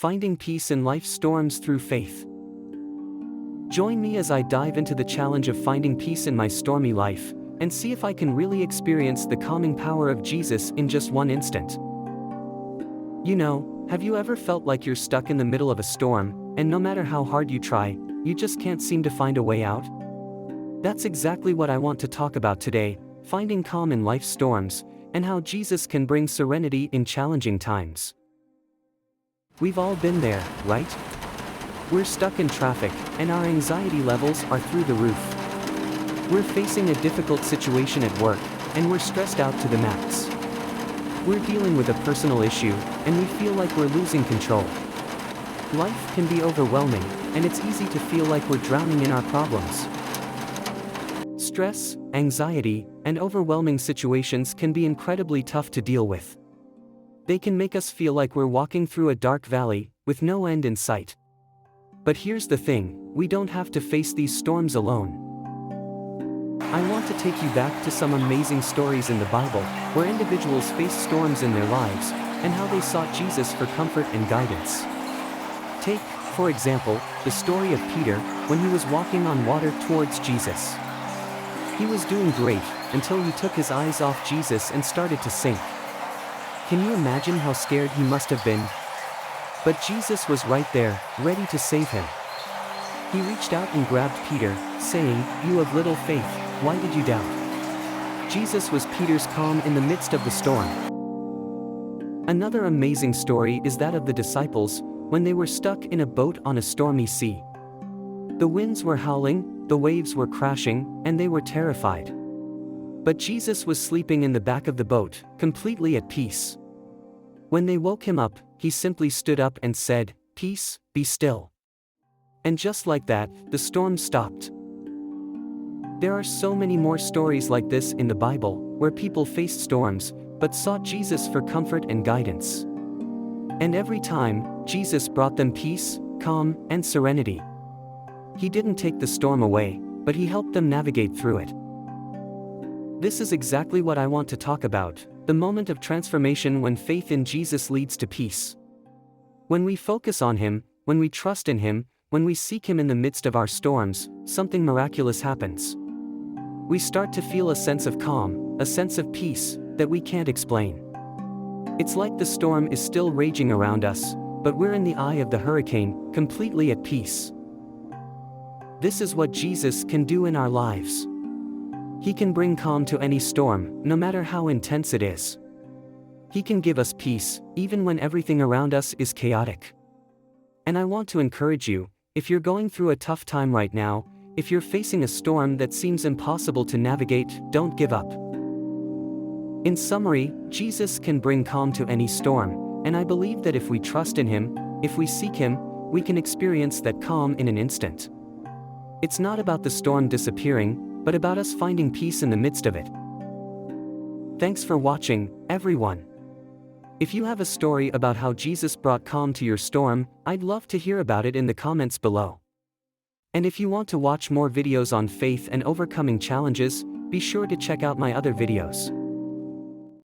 Finding Peace in Life's Storms Through Faith. Join me as I dive into the challenge of finding peace in my stormy life, and see if I can really experience the calming power of Jesus in just one instant. You know, have you ever felt like you're stuck in the middle of a storm, and no matter how hard you try, you just can't seem to find a way out? That's exactly what I want to talk about today, finding calm in life's storms, and how Jesus can bring serenity in challenging times. We've all been there, right? We're stuck in traffic, and our anxiety levels are through the roof. We're facing a difficult situation at work, and we're stressed out to the max. We're dealing with a personal issue, and we feel like we're losing control. Life can be overwhelming, and it's easy to feel like we're drowning in our problems. Stress, anxiety, and overwhelming situations can be incredibly tough to deal with. They can make us feel like we're walking through a dark valley, with no end in sight. But here's the thing, we don't have to face these storms alone. I want to take you back to some amazing stories in the Bible, where individuals faced storms in their lives, and how they sought Jesus for comfort and guidance. Take, for example, the story of Peter, when he was walking on water towards Jesus. He was doing great, until he took his eyes off Jesus and started to sink. Can you imagine how scared he must have been? But Jesus was right there, ready to save him. He reached out and grabbed Peter, saying, "You of little faith, why did you doubt?" Jesus was Peter's calm in the midst of the storm. Another amazing story is that of the disciples, when they were stuck in a boat on a stormy sea. The winds were howling, the waves were crashing, and they were terrified. But Jesus was sleeping in the back of the boat, completely at peace. When they woke him up, he simply stood up and said, "Peace, be still." And just like that, the storm stopped. There are so many more stories like this in the Bible, where people faced storms, but sought Jesus for comfort and guidance. And every time, Jesus brought them peace, calm, and serenity. He didn't take the storm away, but he helped them navigate through it. This is exactly what I want to talk about, the moment of transformation when faith in Jesus leads to peace. When we focus on him, when we trust in him, when we seek him in the midst of our storms, something miraculous happens. We start to feel a sense of calm, a sense of peace, that we can't explain. It's like the storm is still raging around us, but we're in the eye of the hurricane, completely at peace. This is what Jesus can do in our lives. He can bring calm to any storm, no matter how intense it is. He can give us peace, even when everything around us is chaotic. And I want to encourage you, if you're going through a tough time right now, if you're facing a storm that seems impossible to navigate, don't give up. In summary, Jesus can bring calm to any storm, and I believe that if we trust in him, if we seek him, we can experience that calm in an instant. It's not about the storm disappearing, but about us finding peace in the midst of it. Thanks for watching, everyone. If you have a story about how Jesus brought calm to your storm, I'd love to hear about it in the comments below. And if you want to watch more videos on faith and overcoming challenges, be sure to check out my other videos.